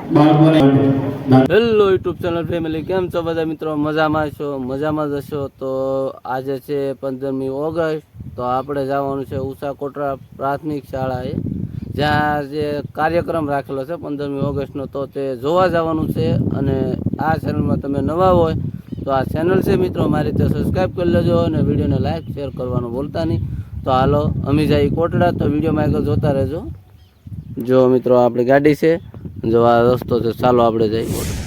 Hello YouTube channel family, કેમ છો બધા મિત્રો? મજામાં છો? મજામાં જ હશો તો આજે છે 15મી ઓગસ્ટ. તો આપણે જવાનું છે ઉષા કોટરા પ્રાથમિક શાળાએ, જ્યાં જે કાર્યક્રમ રાખેલો છે 15મી ઓગસ્ટનો, તો તે જોવા જવાનું છે. અને આ ચેનલમાં તમે નવા હોય તો આ ચેનલ છે મિત્રો મારી રીતે સબસ્ક્રાઈબ કરી લેજો અને વિડીયોને લાઈક શેર કરવાનું ભૂલતા નહીં. તો હાલો અમે જઈએ કોટડા, તો વિડીયોમાં આગળ જોતા રહેજો. જો મિત્રો આપણી ગાડી છે, જો આ રસ્તો છે, ચાલો આપણે જઈએ કોટડા.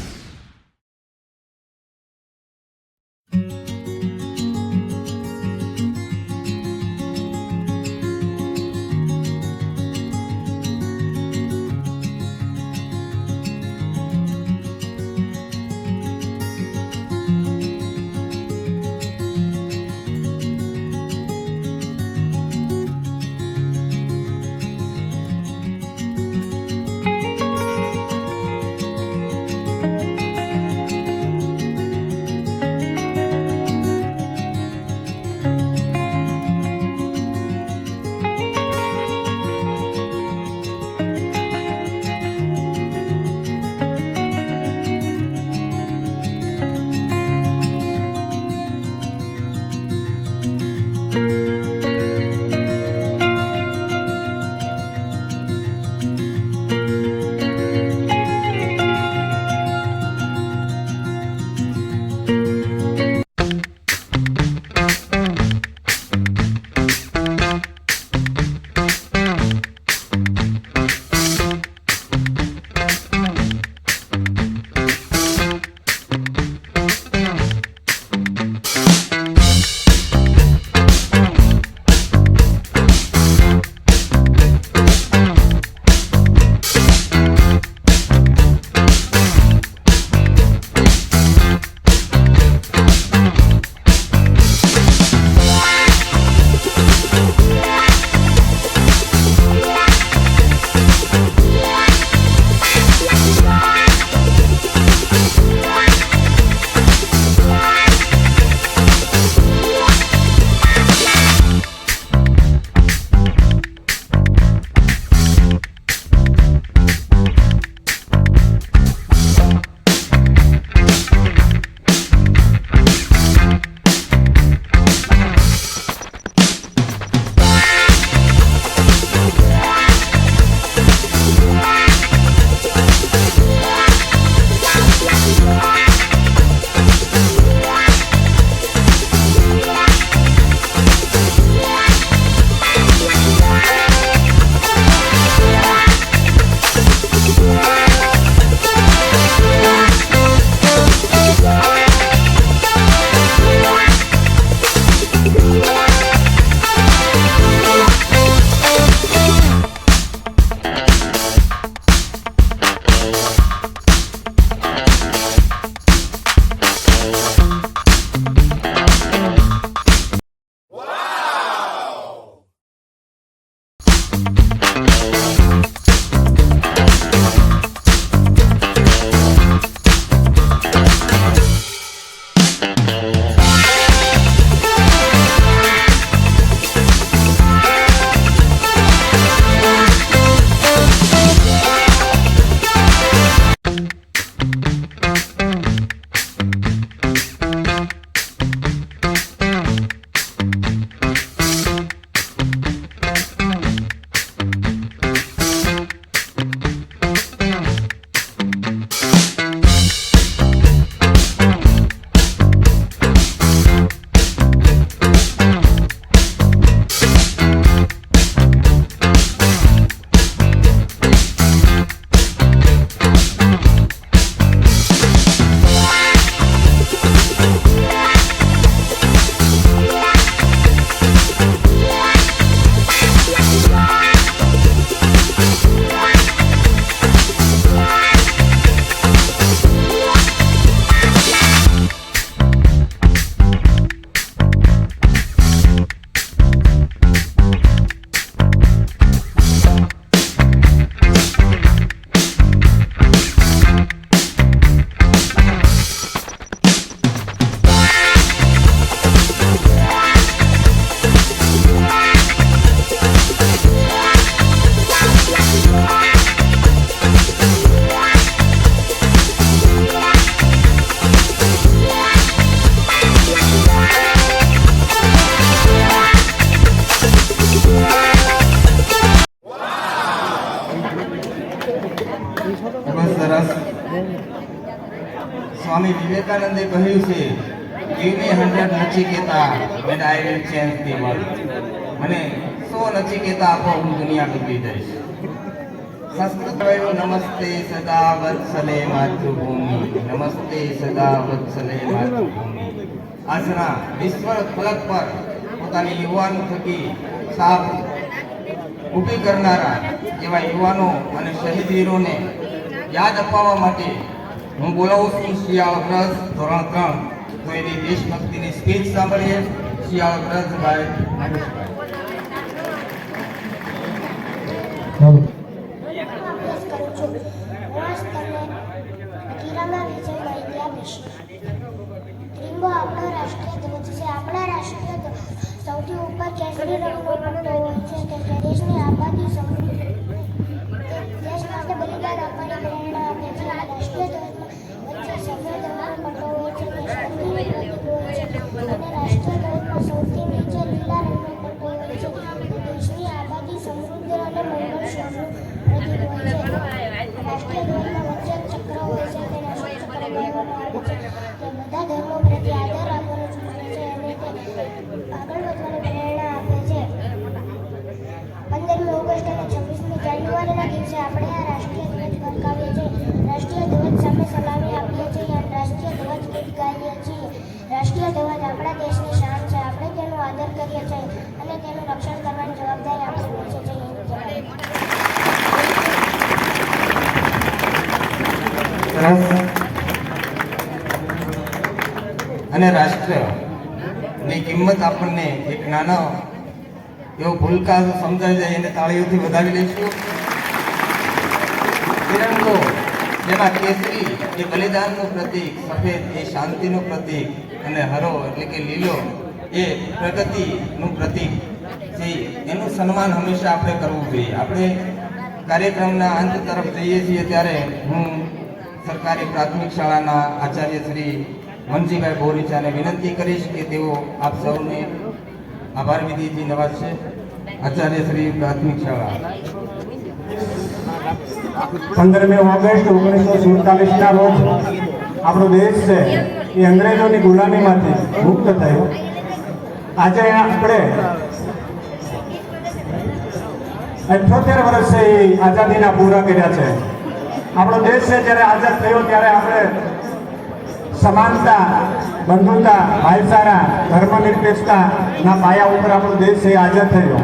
વિવેકાનંદે કહ્યું છે, give me 100 Nachiketa and I will change the world. મને 100 નચિકેતા આપો, હું દુનિયા બદલી દઈશ. સંસ્કૃત કહ્યું, નમસ્તે સદા વત્સલે માતૃભૂમિ, નમસ્તે સદા વત્સલે માતૃભૂમિ. આજના વિશ્વ ફલક પર પોતાની યુવાન થકી છાપ ઊભી કરનારા એવા યુવાનો અને શહીદ વીરોને યાદ અપાવવા માટે હું બોલાવું છું શિયાળ વ્રજ ધોરણ 3. તો એની દેશભક્તિની સ્પીચ સાંભળીએ. શિયાળ વ્રજ ભાઈ. આપણો રાષ્ટ્રીય ધ્વજ છે. આપણા રાષ્ટ્રીય ધ્વજ સૌથી ઉપર કેસરી રંગનો પટ્ટો હોય છે. તે દેશની આબાદી સમૃદ્ધિ દેશ માટે બલિદાન આપવાની પ્રેરણા આપે છે. રાષ્ટ્રીય ધ્વજમાં વચ્ચે સફેદ રંગનો પટ્ટો હોય છે. તે શાંતિનું પ્રતીક હોય છે. અને રાષ્ટ્રીય ધ્વજમાં સૌથી નીચે લીલા રંગનો પટ્ટો હોય છે. તે દેશની આબાદી સમૃદ્ધિ અને મંગળશોનું પ્રતીક હોય છે. રાષ્ટ્રીય ધ્વજમાં વચ્ચે એક ચક્ર હોય છે. તેને અશોક ચક્ર કહેવામાં આવે છે. તે બધા ધર્મો પ્રત્યે આદર આપવાનું સૂચવે છે અને તે આગળ વધવાની પ્રેરણા આપે છે. 15મી ઓગસ્ટ અને 26મી જાન્યુઆરીના દિવસે આપણે આ રાષ્ટ્રીય ધ્વજ ફરકાવીએ છીએ. રાષ્ટ્રીય ધ્વજ સામે સલામી આપીએ છીએ અને રાષ્ટ્રીય ધ્વજ ગીત ગાઈએ છીએ. રાષ્ટ્રીય ધ્વજ આપણા દેશની શાન છે. આપણે તેનો આદર કરીએ છીએ અને તેનું રક્ષણ કરવાની જવાબદારી આપણી હોય છે. અને રાષ્ટ્રની કિંમત આપણને એક નાનો એવો ભૂલકા સમજાઈ જાય એને તાળીઓથી વધાવી લઈશું. તિરંગો જેમાં કેસરી એ બલિદાનનું પ્રતીક, સફેદ એ શાંતિનું પ્રતીક અને હરો એટલે કે લીલો એ પ્રગતિનું પ્રતીક છે. એનું સન્માન હંમેશા આપણે કરવું જોઈએ. આપણે કાર્યક્રમના અંત તરફ જઈએ છીએ ત્યારે હું સરકારી પ્રાથમિક શાળાના આચાર્ય શ્રી મનજીભાઈ બોરીચાને વિનંતી કરીશ કે તેઓ આપ સૌને આભાર વિધિથી નવાજશે. આચાર્ય શ્રી પ્રાથમિક શાળા. 15મી ઓગસ્ટ 1947ના રોજ આપણો દેશ છે એ અંગ્રેજોની ગુલામીમાંથી મુક્ત થયો. આજે આપણે 78 વર્ષે આઝાદીના પૂરા કર્યા છે. આપણો દેશ છે જ્યારે આઝાદ થયો ત્યારે આપણે સમાનતા, બંધુતા, ભાઈચારા, ધર્મનિરપેક્ષતાના પાયા ઉપર આપણો દેશ છે આઝાદ થયો.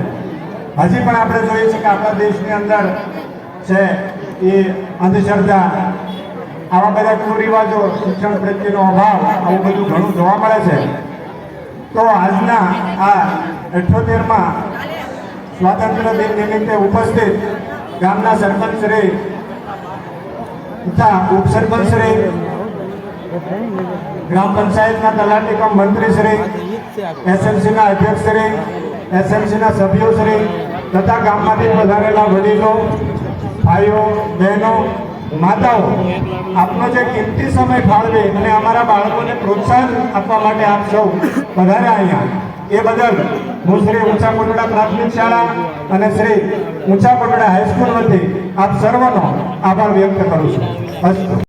હજી પણ આપણે જોઈએ છીએ કે આપણા દેશની અંદર છે એ અંધશ્રદ્ધા, આવા બધા કુરિવાજો, શિક્ષણ પ્રત્યેનો અભાવ, આવું બધું ઘણું જોવા મળે છે. તો આજના આ 78માં સ્વાતંત્ર્ય દિન નિમિત્તે ઉપસ્થિત ગામના સરપંચશ્રી તથા ઉપસરપંચશ્રી, ગ્રામ પંચાયતના તલાટી કમ મંત્રીશ્રી, એસએમસીના અધ્યક્ષશ્રી, એસએમસીના સભ્યોશ્રી તથા ગામમાંથી પધારેલા વડીલો, ભાઈઓ, બહેનો, માતાઓ, આપનો જે કિંમતી સમય ફાળવી અને અમારા બાળકોને પ્રોત્સાહન આપવા માટે આપ સૌ પધાર્યા અહીંયા, એ બદલ હું શ્રી ઊંચા કોટડા પ્રાથમિક શાળા અને શ્રી ઊંચા કોટડા હાઈસ્કૂલ વતી આપ સર્વનો આભાર વ્યક્ત કરું છું. અસ્તુ.